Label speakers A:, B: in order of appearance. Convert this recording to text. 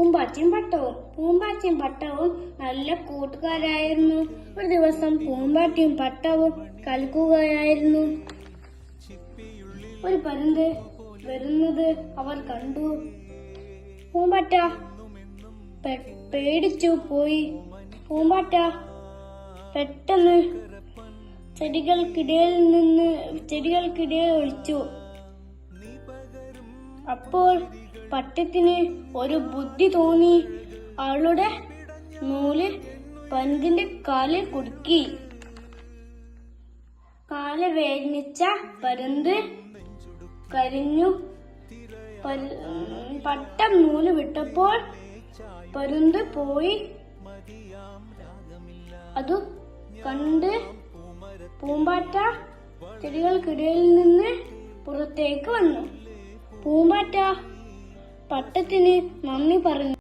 A: പൂമ്പാറ്റയും പട്ടവും നല്ല കൂട്ടുകാരായിരുന്നു. ഒരു ദിവസം പൂമ്പാറ്റയും പട്ടവും കളിക്കുകയായിരുന്നു. ഒരു പരുന്ത് വരുന്നത് അവർ കണ്ടു. പൂമ്പാറ്റ പേടിച്ചു പോയി. പൂമ്പാറ്റ പെട്ടെന്ന് ചെടികൾക്കിടയിൽ ഒളിച്ചു. അപ്പോൾ പട്ടത്തിന് ഒരു ബുദ്ധി തോന്നി. അവളുടെ നൂല് പരുന്തിന്റെ കാലിൽ കുടുക്കി. കാല് വേദനിച്ച പരുന്ത് കരഞ്ഞു. പട്ടം നൂല് വിട്ടപ്പോൾ പരുന്ത് പോയി. അതു കണ്ട് പൂമ്പാറ്റ ചെടികൾക്കിടയിൽ നിന്ന് പുറത്തേക്ക് വന്നു. പൂമ്പാറ്റ പട്ടത്തിന് നന്ദി പറഞ്ഞു.